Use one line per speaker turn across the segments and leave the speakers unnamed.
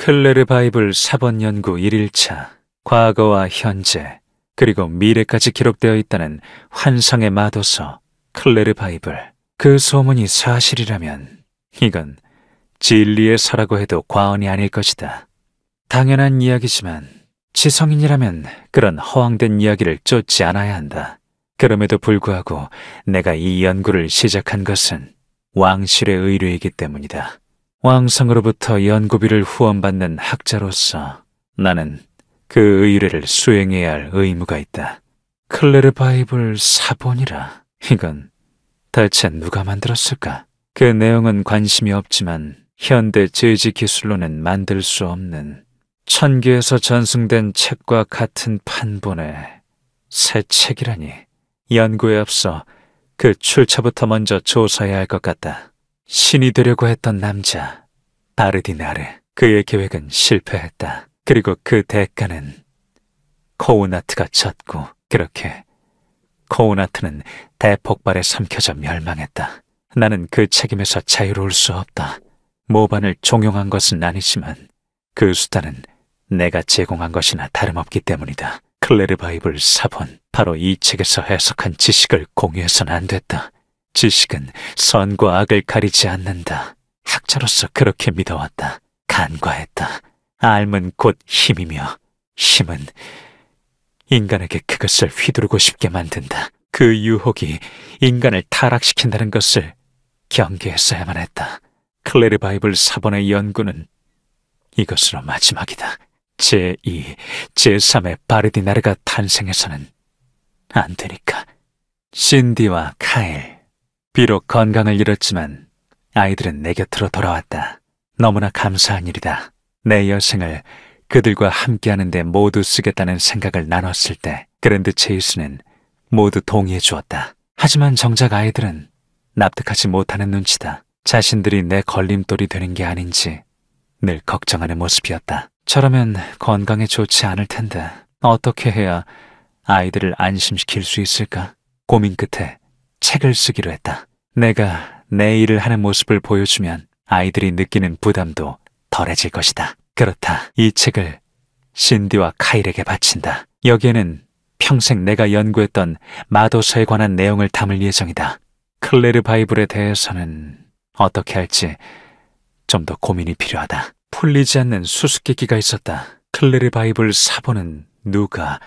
클레르 바이블 사본 연구 1일차, 과거와 현재, 그리고 미래까지 기록되어 있다는 환상의 마도서 클레르 바이블. 그 소문이 사실이라면 이건 진리의 서라고 해도 과언이 아닐 것이다. 당연한 이야기지만 지성인이라면 그런 허황된 이야기를 쫓지 않아야 한다. 그럼에도 불구하고 내가 이 연구를 시작한 것은 왕실의 의뢰이기 때문이다. 왕성으로부터 연구비를 후원받는 학자로서 나는 그 의뢰를 수행해야 할 의무가 있다. 클레르 바이블 사본이라. 이건 대체 누가 만들었을까? 그 내용은 관심이 없지만 현대 제지 기술로는 만들 수 없는 천계에서 전승된 책과 같은 판본의 새 책이라니. 연구에 앞서 그 출처부터 먼저 조사해야 할 것 같다. 신이 되려고 했던 남자 바르디나르. 그의 계획은 실패했다. 그리고 그 대가는 코우나트가 졌고, 그렇게 코우나트는 대폭발에 삼켜져 멸망했다. 나는 그 책임에서 자유로울 수 없다. 모반을 종용한 것은 아니지만 그 수단은 내가 제공한 것이나 다름없기 때문이다. 클레르 바이블 사본, 바로 이 책에서 해석한 지식을 공유해서는 안 됐다. 지식은 선과 악을 가리지 않는다. 학자로서 그렇게 믿어왔다. 간과했다. 알면 곧 힘이며, 힘은 인간에게 그것을 휘두르고 싶게 만든다. 그 유혹이 인간을 타락시킨다는 것을 경계했어야만 했다. 클레르 바이블 사본의 연구는 이것으로 마지막이다. 제2, 제3의 바르디나르가 탄생해서는 안 되니까. 신디와 카일, 비록 건강을 잃었지만 아이들은 내 곁으로 돌아왔다. 너무나 감사한 일이다. 내 여생을 그들과 함께하는 데 모두 쓰겠다는 생각을 나눴을 때 그랜드 체이스는 모두 동의해 주었다. 하지만 정작 아이들은 납득하지 못하는 눈치다. 자신들이 내 걸림돌이 되는 게 아닌지 늘 걱정하는 모습이었다. 저라면 건강에 좋지 않을 텐데 어떻게 해야 아이들을 안심시킬 수 있을까? 고민 끝에 책을 쓰기로 했다. 내가 내 일을 하는 모습을 보여주면 아이들이 느끼는 부담도 덜해질 것이다. 그렇다. 이 책을 신디와 카일에게 바친다. 여기에는 평생 내가 연구했던 마도서에 관한 내용을 담을 예정이다. 클레르 바이블에 대해서는 어떻게 할지 좀 더 고민이 필요하다. 풀리지 않는 수수께끼가 있었다. 클레르 바이블 사본은 누가,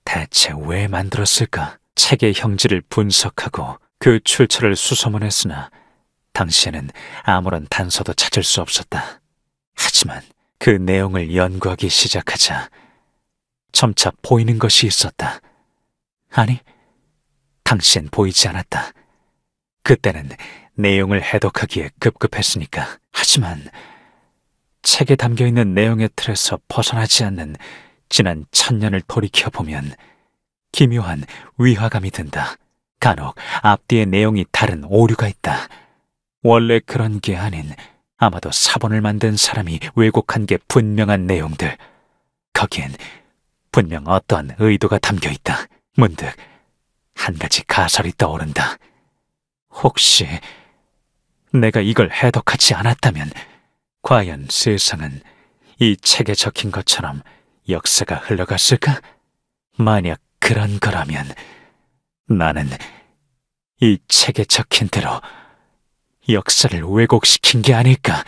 대체 왜 만들었을까? 책의 형질을 분석하고 그 출처를 수소문했으나 당시에는 아무런 단서도 찾을 수 없었다. 하지만 그 내용을 연구하기 시작하자 점차 보이는 것이 있었다. 아니, 당시엔 보이지 않았다. 그때는 내용을 해독하기에 급급했으니까. 하지만 책에 담겨있는 내용의 틀에서 벗어나지 않는 지난 1000년을 돌이켜보면 기묘한 위화감이 든다. 간혹 앞뒤의 내용이 다른 오류가 있다. 원래 그런 게 아닌, 아마도 사본을 만든 사람이 왜곡한 게 분명한 내용들. 거기엔 분명 어떤 의도가 담겨있다. 문득 한 가지 가설이 떠오른다. 혹시 내가 이걸 해독하지 않았다면 과연 세상은 이 책에 적힌 것처럼 역사가 흘러갔을까? 만약 그런 거라면 나는 이 책에 적힌 대로 역사를 왜곡시킨 게 아닐까?